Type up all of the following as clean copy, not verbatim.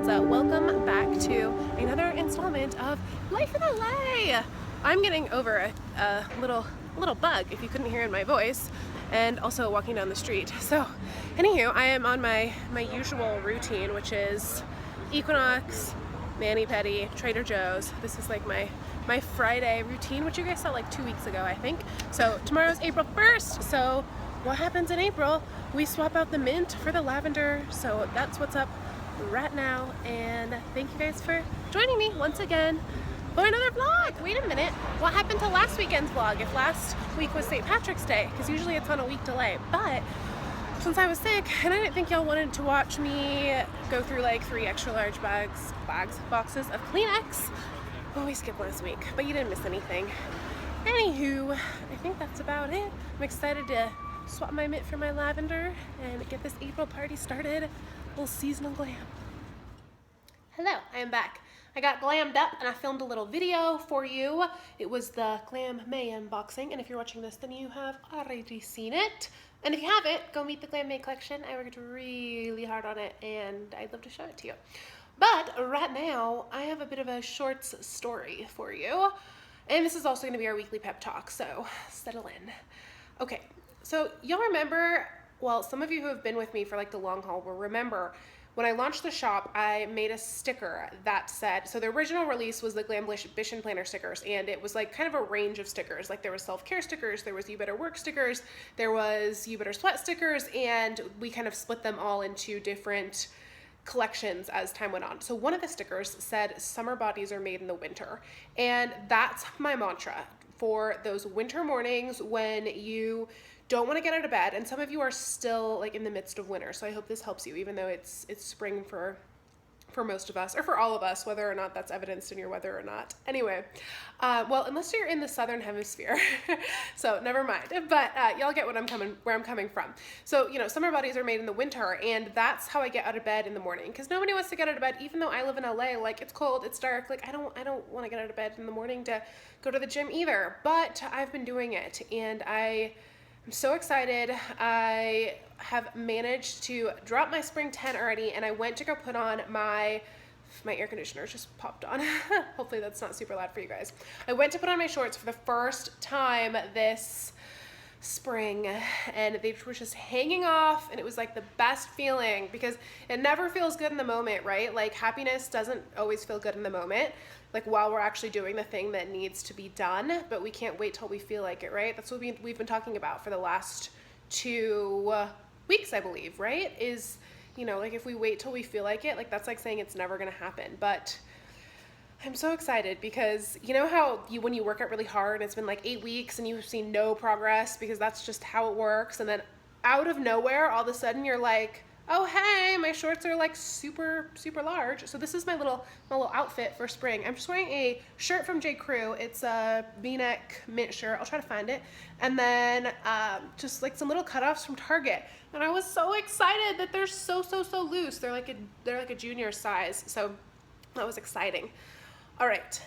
Ulta. Welcome back to another installment of Life in LA. I'm getting over a little bug, if you couldn't hear in my voice, and also walking down the street. So, anywho, I am on my usual routine, which is Equinox, mani-pedi, Trader Joe's. This is like my Friday routine, which you guys saw like 2 weeks ago, I think. So tomorrow's April 1st, so what happens in April? We swap out the mint for the lavender, so that's what's up right now. And thank you guys for joining me once again for another vlog. Wait a minute, what happened to last weekend's vlog if last week was St. Patrick's Day? Because usually it's on a week delay, but since I was sick and I didn't think y'all wanted to watch me go through like 3 extra large boxes of Kleenex, well, we skipped last week, but you didn't miss anything. Anywho, I think that's about it. I'm excited to swap my mint for my lavender and get this April party started. A little seasonal glam. Hello, I am back. I got glammed up and I filmed a little video for you. It was the Glam May unboxing, and if you're watching this, then you have already seen it. And if you haven't, go meet the Glam May collection. I worked really hard on it and I'd love to show it to you. But right now, I have a bit of a shorts story for you. And this is also gonna be our weekly pep talk, so settle in. Okay, so y'all remember, well, some of you who have been with me for like the long haul will remember when I launched the shop, I made a sticker that said, so the original release was the Glambition Planner stickers, and it was like kind of a range of stickers. Like there was self-care stickers, there was You Better Work stickers, there was You Better Sweat stickers, and we kind of split them all into different collections as time went on. So one of the stickers said, "Summer bodies are made in the winter." And that's my mantra for those winter mornings when you don't want to get out of bed, and some of you are still like in the midst of winter, so I hope this helps you, even though it's spring for most of us, or for all of us, whether or not that's evidenced in your weather or not. Anyway, well, unless you're in the southern hemisphere, so never mind. But y'all get where I'm coming from. So, you know, summer bodies are made in the winter, and that's how I get out of bed in the morning, because nobody wants to get out of bed, even though I live in LA. Like, it's cold, it's dark. Like, I don't want to get out of bed in the morning to go to the gym either. But I've been doing it, and I'm so excited. I have managed to drop my spring 10 already, and I went to go put on my air conditioner just popped on. Hopefully that's not super loud for you guys. I went to put on my shorts for the first time this spring, and they were just hanging off, and it was like the best feeling, because it never feels good in the moment, right? Like, happiness doesn't always feel good in the moment, like while we're actually doing the thing that needs to be done, but we can't wait till we feel like it, right? That's what we've been talking about for the last 2 weeks, I believe, right? Is, you know, like if we wait till we feel like it, like that's like saying it's never gonna happen. But I'm so excited, because you know how when you work out really hard and it's been like 8 weeks and you've seen no progress, because that's just how it works, and then out of nowhere, all of a sudden you're like, oh hey, my shorts are like super large. So this is my little outfit for spring. I'm just wearing a shirt from J. Crew. It's a V-neck mint shirt. I'll try to find it. And then just like some little cutoffs from Target. And I was so excited that they're so loose. They're like a junior size. So that was exciting. All right,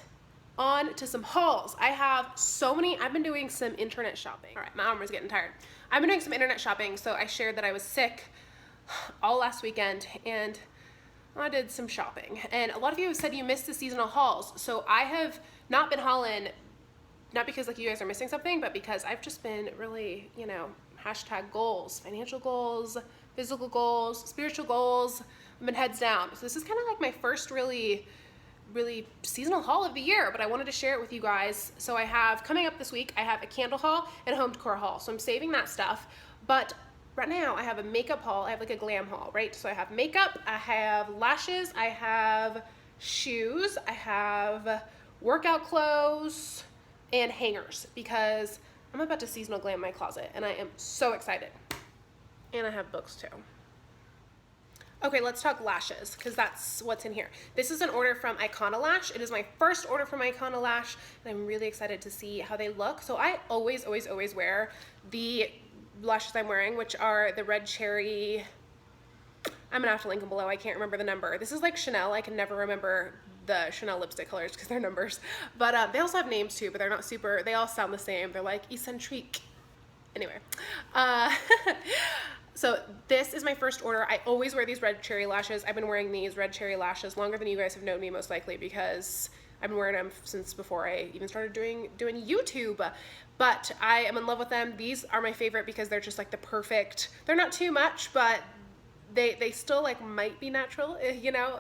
on to some hauls. I have so many. I've been doing some internet shopping. All right, my arm is getting tired. I've been doing some internet shopping. So I shared that I was sick all last weekend, and I did some shopping. And a lot of you have said you missed the seasonal hauls. So I have not been hauling, not because like you guys are missing something, but because I've just been really, you know, hashtag goals, financial goals, physical goals, spiritual goals. I've been heads down. So this is kind of like my first really seasonal haul of the year, but I wanted to share it with you guys. So I have, coming up this week, I have a candle haul and a home decor haul. So I'm saving that stuff. But right now I have a makeup haul. I have like a glam haul, right? So I have makeup, I have lashes, I have shoes, I have workout clothes, and hangers, because I'm about to seasonal glam my closet, and I am so excited. And I have books too. Okay, let's talk lashes, because that's what's in here. This is an order from Lash. It is my first order from Lash, and I'm really excited to see how they look. So I always wear the lashes I'm wearing, which are the red cherry. I'm gonna have to link them below. I can't remember the number. This is like Chanel. I can never remember the Chanel lipstick colors because they're numbers. But they also have names too, but they're not super, they all sound the same. They're like eccentrique. Anyway. So this is my first order. I always wear these red cherry lashes. I've been wearing these red cherry lashes longer than you guys have known me, most likely, because I've been wearing them since before I even started doing YouTube. But I am in love with them. These are my favorite because they're just like the perfect, they're not too much, but they still like might be natural, you know?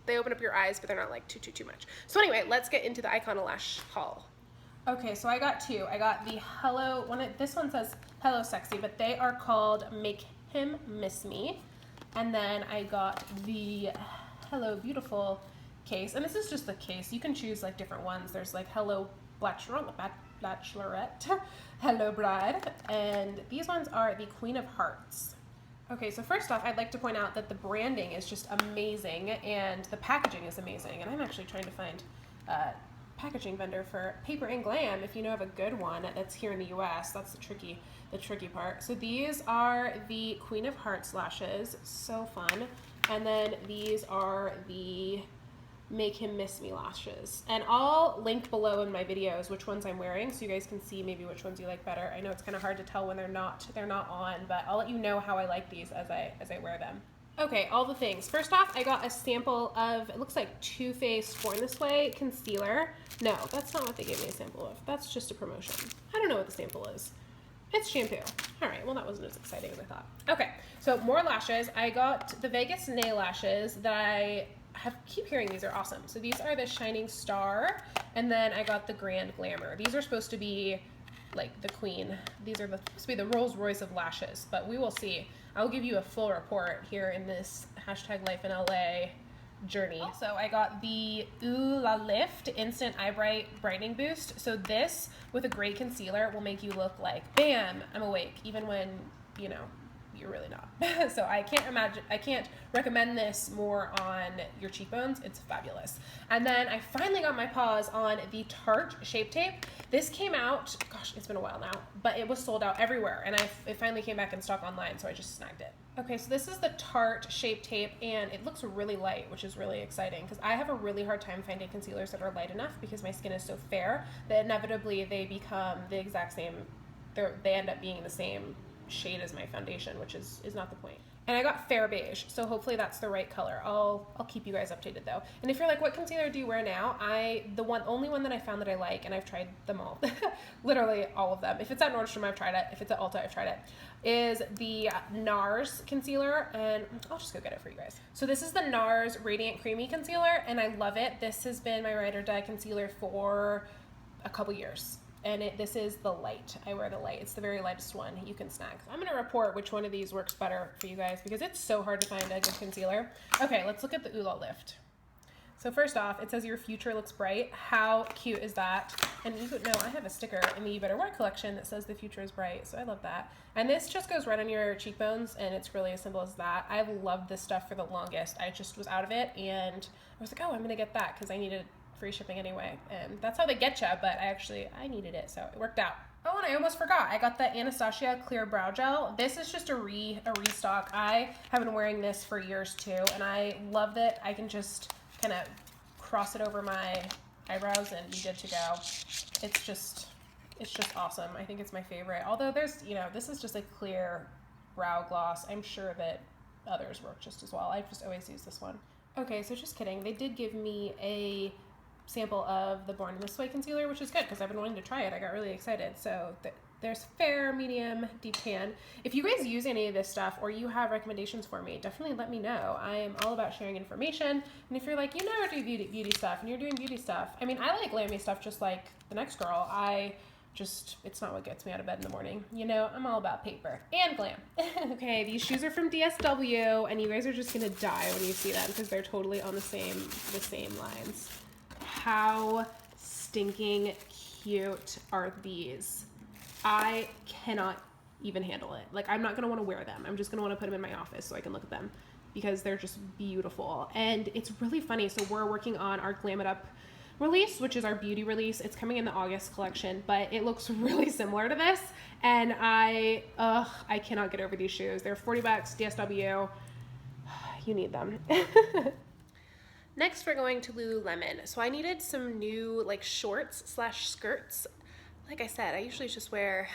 They open up your eyes, but they're not like too much. So anyway, let's get into the Icona Lash haul. Okay, so I got two. I got the Hello, this one says Hello Sexy, but they are called Make Him Miss Me. And then I got the Hello Beautiful case, and this is just the case. You can choose like different ones. There's like Hello Bachelorette, Hello Bride, and these ones are the Queen of Hearts. Okay, so first off, I'd like to point out that the branding is just amazing, and the packaging is amazing, and I'm actually trying to find packaging vendor for Paper and Glam if you know of a good one that's here in the US. That's the tricky part. So these are the Queen of Hearts lashes, so fun. And then these are the Make Him Miss Me lashes. And I'll link below in my videos which ones I'm wearing so you guys can see maybe which ones you like better. I know it's kind of hard to tell when they're not on, but I'll let you know how I like these as I wear them. Okay, all the things. First off, I got a sample of, it looks like Too Faced Born This Way concealer. No, that's not what they gave me a sample of. That's just a promotion. I don't know what the sample is. It's shampoo. All right, well that wasn't as exciting as I thought. Okay, so more lashes. I got the Vegas nail lashes that I keep hearing these are awesome. So these are the Shining Star, and then I got the Grand Glamour. These are supposed to be like the queen. These are supposed to be the Rolls Royce of lashes, but we will see. I'll give you a full report here in this #LifeInLA journey. Also, I got the Ooh La Lift Instant Eye Bright Brightening Boost. So this, with a great concealer, will make you look like, bam, I'm awake, even when, you know, you're really not. So I can't recommend this more on your cheekbones. It's fabulous. And then I finally got my paws on the Tarte Shape Tape. This came out, gosh, it's been a while now, but it was sold out everywhere, and it finally came back in stock online, so I just snagged it. Okay, so this is the Tarte Shape Tape, and it looks really light, which is really exciting, because I have a really hard time finding concealers that are light enough because my skin is so fair that inevitably they become the exact same, they end up being the same shade as my foundation, which is not the point. And I got Fair Beige, so hopefully that's the right color. I'll keep you guys updated though. And if you're like, what concealer do you wear now? Only one that I found that I like, and I've tried them all, literally all of them. If it's at Nordstrom, I've tried it. If it's at Ulta, I've tried it. Is the NARS concealer, and I'll just go get it for you guys. So this is the NARS Radiant Creamy Concealer, and I love it. This has been my ride or die concealer for a couple years. And this is the light. I wear the light. It's the very lightest one you can snag. I'm gonna report which one of these works better for you guys because it's so hard to find a good concealer. Okay, let's look at the Ooh La Lift. So first off, it says your future looks bright. How cute is that? And you know, I have a sticker in the You Better Wear collection that says the future is bright, so I love that. And this just goes right on your cheekbones, and it's really as simple as that. I've loved this stuff for the longest. I just was out of it, and I was like, oh, I'm gonna get that because I needed free shipping anyway, and that's how they get you, but I needed it, so it worked out. Oh, and I almost forgot, I got the Anastasia Clear Brow Gel. This is just a restock. I have been wearing this for years too, and I love that I can just kind of cross it over my eyebrows and be good to go. It's just awesome. I think it's my favorite. Although there's, you know, this is just a clear brow gloss. I'm sure that others work just as well. I just always use this one. Okay, so just kidding. They did give me a sample of the Born This Way concealer, which is good because I've been wanting to try it. I got really excited. So there's fair, medium, deep tan. If you guys use any of this stuff or you have recommendations for me, definitely let me know. I am all about sharing information. And if you're like, you never do beauty stuff and you're doing beauty stuff, I mean, I like glammy stuff just like the next girl. It's not what gets me out of bed in the morning. You know, I'm all about paper and glam. Okay, these shoes are from DSW, and you guys are just gonna die when you see them because they're totally on the same lines. How stinking cute are these? I cannot even handle it. Like, I'm not gonna wanna wear them. I'm just gonna wanna put them in my office so I can look at them because they're just beautiful. And it's really funny. So we're working on our Glam It Up release, which is our beauty release. It's coming in the August collection, but it looks really similar to this. And I cannot get over these shoes. They're $40, DSW. You need them. Next, we're going to Lululemon. So I needed some new like shorts / skirts. Like I said, I usually just wear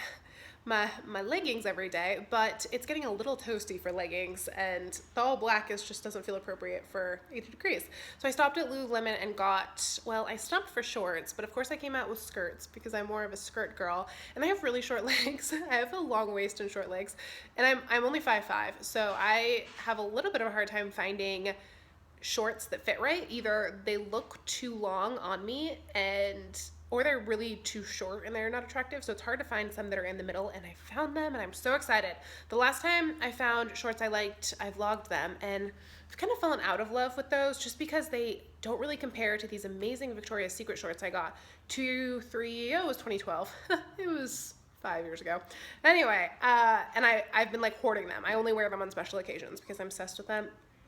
my leggings every day, but it's getting a little toasty for leggings, and the all black just doesn't feel appropriate for 80 degrees. So I stopped at Lululemon and got, well, I stopped for shorts, but of course I came out with skirts because I'm more of a skirt girl, and I have really short legs. I have a long waist and short legs, and I'm only 5'5", so I have a little bit of a hard time finding shorts that fit right. Either they look too long on me or they're really too short and they're not attractive, so it's hard to find some that are in the middle, and I found them and I'm so excited. The last time I found shorts I liked, I vlogged them, and I've kind of fallen out of love with those just because they don't really compare to these amazing Victoria's Secret shorts I got it was 2012. It was 5 years ago. Anyway, and I've been like hoarding them. I only wear them on special occasions because I'm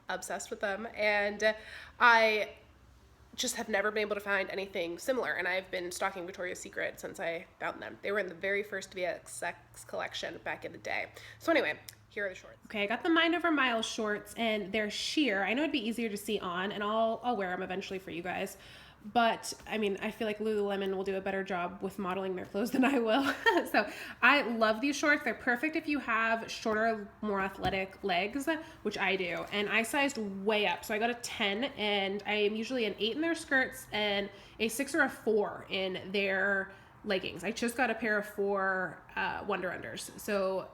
obsessed with them, and I just have never been able to find anything similar, and I've been stalking Victoria's Secret since I found them. They were in the very first VXX collection back in the day. So anyway, here are the shorts. Okay, I got the Mind Over Miles shorts, and they're sheer. I know it'd be easier to see on, and I'll wear them eventually for you guys. But I mean, I feel like Lululemon will do a better job with modeling their clothes than I will. So I love these shorts. They're perfect if you have shorter, more athletic legs, which I do. And I sized way up. So I got a 10, and I am usually an 8 in their skirts and a 6 or a 4 in their leggings. I just got a pair of 4 Wonder Unders. So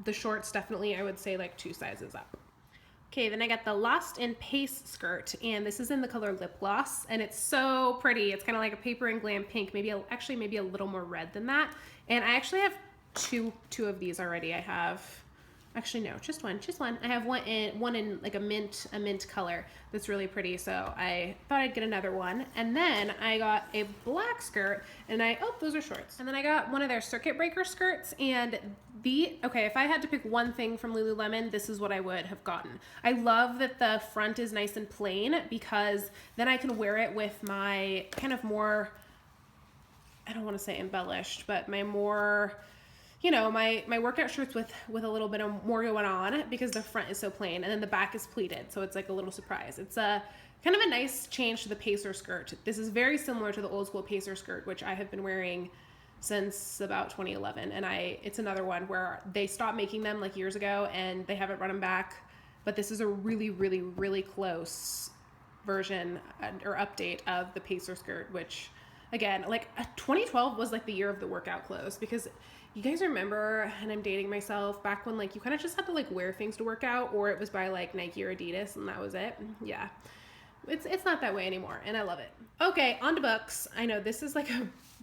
the shorts definitely, I would say, like 2 sizes up. Okay, then I got the Lost in Pace skirt, and this is in the color Lip Gloss, and it's so pretty. It's kind of like a paper and glam pink, maybe a little more red than that. And I actually have two of these already. I have, actually no, just one. I have one in like a mint color that's really pretty, so I thought I'd get another one. And then I got a black skirt, and those are shorts. And then I got one of their circuit breaker skirts, and okay, if I had to pick one thing from Lululemon, this is what I would have gotten. I love that the front is nice and plain, because then I can wear it with my kind of more, I don't want to say embellished, but my more, my workout shirts with a little bit of more going on, because the front is so plain, and then the back is pleated, so it's like a little surprise. It's a kind of a nice change to the Pacer skirt. This is very similar to the old school Pacer skirt, which I have been wearing since about 2011, and it's another one where they stopped making them like years ago, and they haven't run them back, but this is a really, really, really close version or update of the Pacer skirt, which again, like 2012 was like the year of the workout clothes, because you guys remember, and I'm dating myself, back when like you kind of just had to like wear things to work out, or it was by like Nike or Adidas, and that was it. Yeah, it's not that way anymore, and I love it. Okay, on to books. I know this is like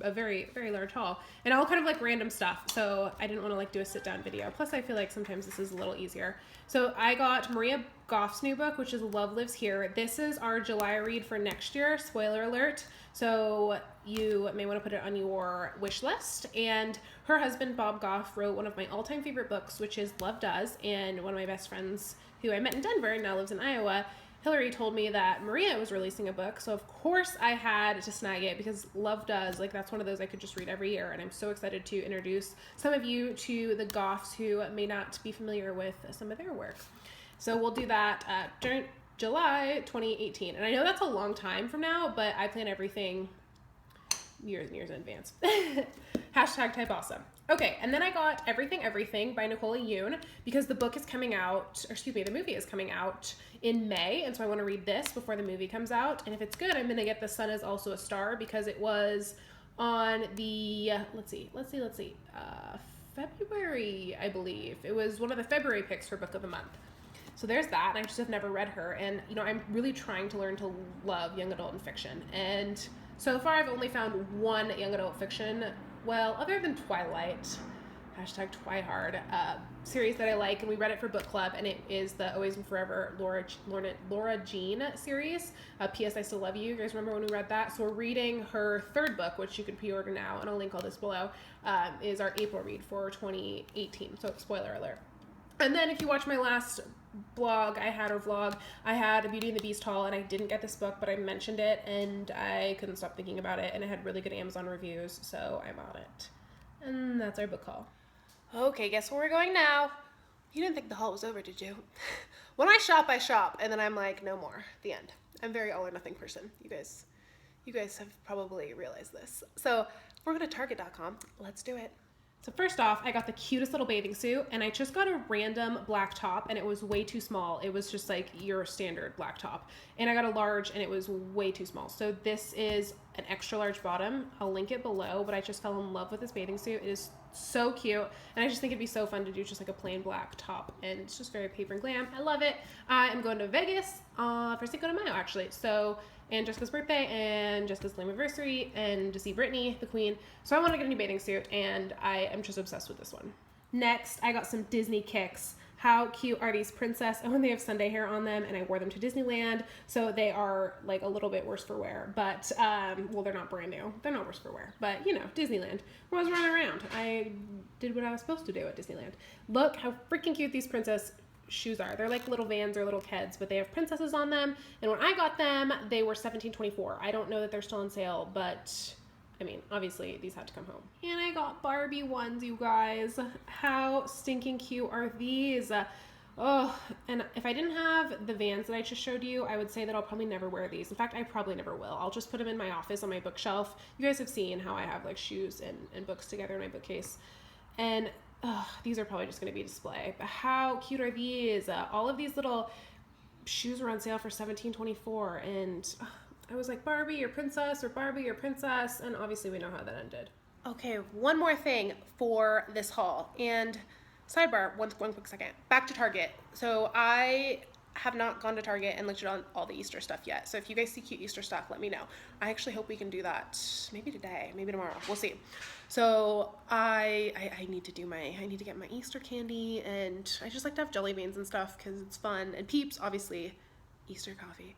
a very, very large haul, and all kind of like random stuff, so I didn't want to like do a sit down video. Plus I feel like sometimes this is a little easier. So I got Maria Goff's new book, which is Love Lives Here. This is our July read for next year, spoiler alert, so you may want to put it on your wish list. And her husband Bob Goff wrote one of my all-time favorite books, which is Love Does, and one of my best friends who I met in Denver and now lives in Iowa, Hillary, told me that Maria was releasing a book, so of course I had to snag it, because Love Does, like, that's one of those I could just read every year, and I'm so excited to introduce some of you to the Goffs who may not be familiar with some of their work. So we'll do that during July 2018, and I know that's a long time from now, but I plan everything years and years in advance. Hashtag type awesome. Okay, and then I got Everything by Nicole Yoon, because the book is coming out, or excuse me, the movie is coming out in May, and so I want to read this before the movie comes out, and if it's good, I'm going to get The Sun Is Also a Star, because it was on the, February, I believe. It was one of the February picks for Book of the Month. So there's that, and I just have never read her, and, I'm really trying to learn to love young adult and fiction, and so far I've only found one young adult fiction, well, other than Twilight, hashtag Twihard, series that I like, and we read it for book club, and it is the Always and Forever Laura Jean series. P.S. I Still Love You. You guys remember when we read that? So we're reading her third book, which you can pre-order now, and I'll link all this below, is our April read for 2018, so spoiler alert. And then if you watch my last vlog, I had a Beauty and the Beast haul, and I didn't get this book, but I mentioned it, and I couldn't stop thinking about it, and it had really good Amazon reviews, so I bought it. And that's our book haul. Okay, guess where we're going now? You didn't think the haul was over, did you? When I shop, and then I'm like, no more. The end. I'm a very all or nothing person. You guys have probably realized this. So we're going to Target.com. Let's do it. So first off, I got the cutest little bathing suit, and I just got a random black top, and it was way too small. It was just like your standard black top. And I got a large, and it was way too small. So this is an extra large bottom. I'll link it below, but I just fell in love with this bathing suit. It is so cute, and I just think it'd be so fun to do just like a plain black top, and it's just very paper and glam. I love it. I am going to Vegas for Cinco de Mayo, actually. So, and Jessica's birthday, and Jessica's Glam anniversary, and to see Brittany, the queen. So I want to get a new bathing suit, and I am just obsessed with this one. Next, I got some Disney kicks. How cute are these princess? Oh, and they have Sunday hair on them, and I wore them to Disneyland, so they are like a little bit worse for wear, but, well, they're not brand new. They're not worse for wear, but, you know, Disneyland. When I was running around, I did what I was supposed to do at Disneyland. Look how freaking cute these princess shoes are. They're like little Vans or little Keds, but they have princesses on them, and when I got them, they were $17.24. I don't know that they're still on sale, but I mean, obviously these had to come home. And I got Barbie ones, you guys. How stinking cute are these? Oh, and if I didn't have the Vans that I just showed you, I would say that I'll probably never wear these. In fact, I probably never will. I'll just put them in my office on my bookshelf. You guys have seen how I have like shoes and books together in my bookcase. And these are probably just going to be display. But how cute are these? All of these little shoes were on sale for $17.24, and I was like, Barbie or princess, or Barbie or princess, and obviously we know how that ended. Okay, one more thing for this haul, and sidebar, one quick second. Back to Target. So I have not gone to Target and looked at all the Easter stuff yet. So if you guys see cute Easter stuff, let me know. I actually hope we can do that maybe today, maybe tomorrow. We'll see. So I need to get my Easter candy, and I just like to have jelly beans and stuff because it's fun. And Peeps, obviously, Easter coffee.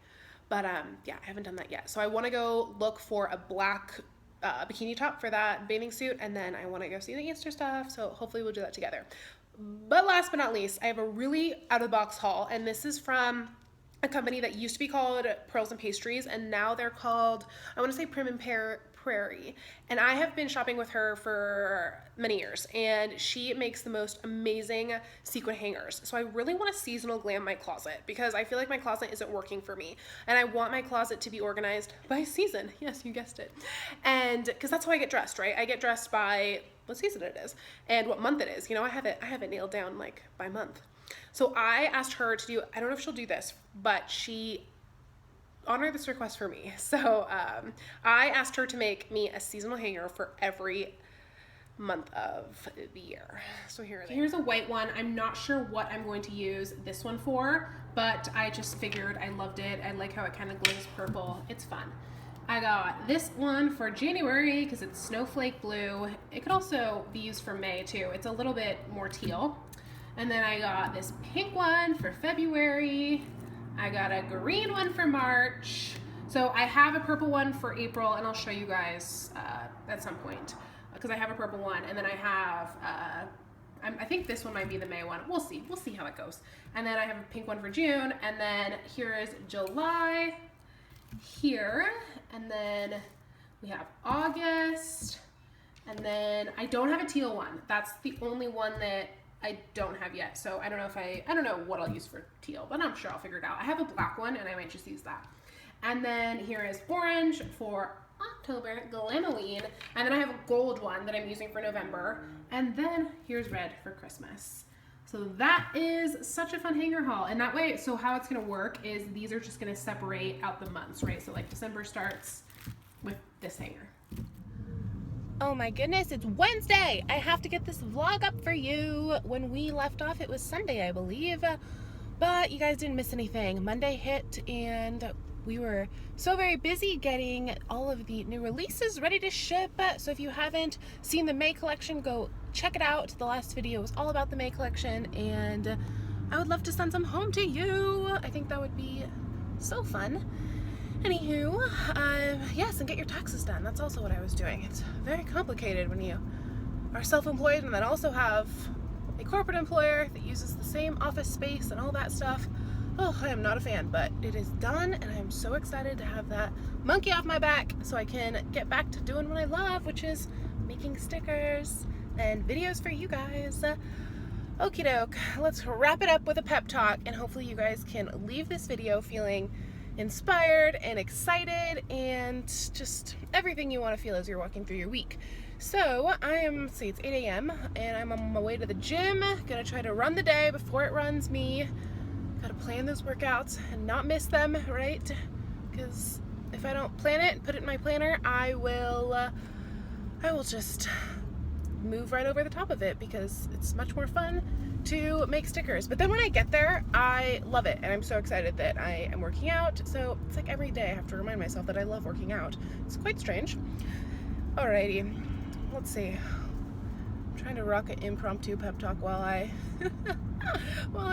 But yeah, I haven't done that yet. So I want to go look for a black bikini top for that bathing suit, and then I want to go see the Easter stuff. So hopefully we'll do that together. But last but not least, I have a really out-of-the-box haul, and this is from a company that used to be called Pearls and Pastries, and now they're called, I want to say Prim and Prairie. And I have been shopping with her for many years, and she makes the most amazing sequin hangers. So I really want to seasonal glam my closet, because I feel like my closet isn't working for me, and I want my closet to be organized by season. Yes, you guessed it. And because that's how I get dressed, right? I get dressed by what season it is and what month it is. You know, I have it nailed down like by month. So I asked her to do, I don't know if she'll do this, but she honored this request for me. So I asked her to make me a seasonal hanger for every month of the year. So here's a white one. I'm not sure what I'm going to use this one for, but I just figured I loved it. I like how it kind of glows purple. It's fun. I got this one for January because it's snowflake blue. It could also be used for May too. It's a little bit more teal. And then I got this pink one for February. I got a green one for March. So I have a purple one for April, and I'll show you guys at some point because I have a purple one. And then I have, I think this one might be the May one. We'll see. We'll see how it goes. And then I have a pink one for June. And then here is July here. And then we have August. And then I don't have a teal one. That's the only one that I don't have yet. So I don't know what I'll use for teal, but I'm sure I'll figure it out. I have a black one, and I might just use that. And then here is orange for October, Glamoween. And then I have a gold one that I'm using for November. And then here's red for Christmas. So that is such a fun hanger haul. And that way, so how it's gonna work is these are just gonna separate out the months, right? So like December starts with this hanger. Oh my goodness, it's Wednesday. I have to get this vlog up for you. When we left off, it was Sunday, I believe. But you guys didn't miss anything. Monday hit, and we were so very busy getting all of the new releases ready to ship. So if you haven't seen the May collection, go check it out. The last video was all about the May collection, and I would love to send some home to you. I think that would be so fun. Anywho, yes, and get your taxes done. That's also what I was doing. It's very complicated when you are self-employed and then also have a corporate employer that uses the same office space and all that stuff. Oh, I am not a fan, but it is done, and I'm so excited to have that monkey off my back so I can get back to doing what I love, which is making stickers and videos for you guys. Okie doke, let's wrap it up with a pep talk, and hopefully you guys can leave this video feeling inspired and excited and just everything you want to feel as you're walking through your week. So it's 8 a.m. and I'm on my way to the gym. Gonna try to run the day before it runs me. Gotta plan those workouts and not miss them, right? Because if I don't plan it and put it in my planner, I will just move right over the top of it because it's much more fun to make stickers. But then when I get there, I love it and I'm so excited that I am working out. So it's like every day I have to remind myself that I love working out. It's quite strange. Alrighty, let's see. I'm trying to rock an impromptu pep talk while I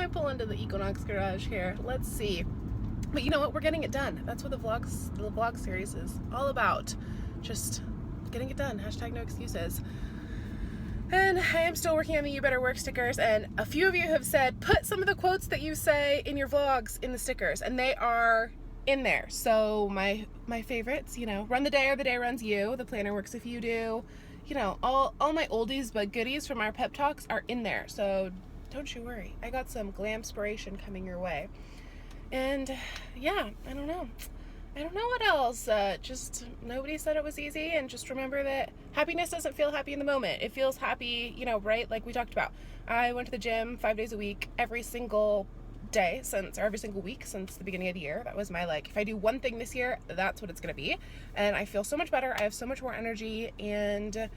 pull into the Equinox garage here. Let's see. But you know what? We're getting it done. That's what the vlog series is all about. Just getting it done. Hashtag no excuses. And I am still working on the You Better Work stickers, and a few of you have said, put some of the quotes that you say in your vlogs in the stickers, and they are in there. So my favorites, run the day or the day runs you, the planner works if you do, all my oldies but goodies from our pep talks are in there. So don't you worry. I got some glam inspiration coming your way. And yeah, I don't know what else. Just nobody said it was easy, and just remember that happiness doesn't feel happy in the moment. It feels happy, right? Like we talked about. I went to the gym 5 days a week, every single week since the beginning of the year. That was my if I do one thing this year, that's what it's gonna be. And I feel so much better. I have so much more energy, and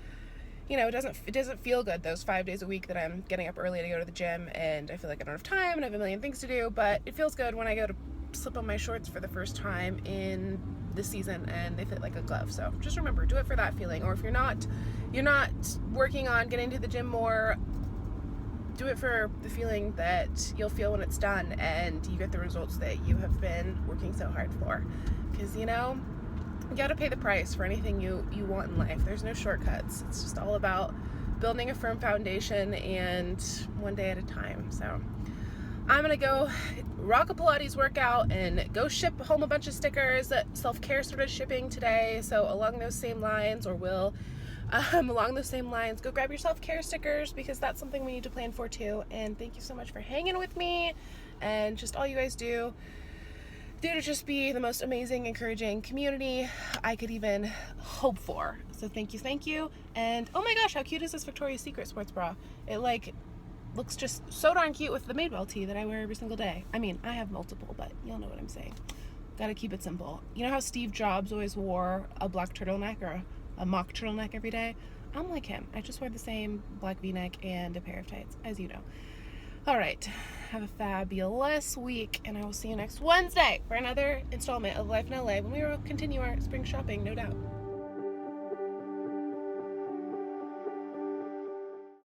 it doesn't feel good those 5 days a week that I'm getting up early to go to the gym, and I feel like I don't have time and I have a million things to do. But it feels good when I go to slip on my shorts for the first time in this season and they fit like a glove. So just remember, do it for that feeling. Or if you're not working on getting to the gym more, do it for the feeling that you'll feel when it's done and you get the results that you have been working so hard for. Because you gotta pay the price for anything you want in life. There's no shortcuts. It's just all about building a firm foundation and one day at a time. So I'm gonna go rock a Pilates workout and go ship home a bunch of stickers. Self-care started shipping today, so along those same lines, go grab your self-care stickers, because that's something we need to plan for too. And thank you so much for hanging with me and just all you guys do to just be the most amazing, encouraging community I could even hope for. So thank you. And oh my gosh, how cute is this Victoria's Secret sports bra? It looks just so darn cute with the Madewell tee that I wear every single day. I mean, I have multiple, but you'll know what I'm saying. Gotta keep it simple. You know how Steve Jobs always wore a black turtleneck or a mock turtleneck every day? I'm like him. I just wear the same black V-neck and a pair of tights, as you know. All right, have a fabulous week, and I will see you next Wednesday for another installment of Life in LA when we will continue our spring shopping, no doubt.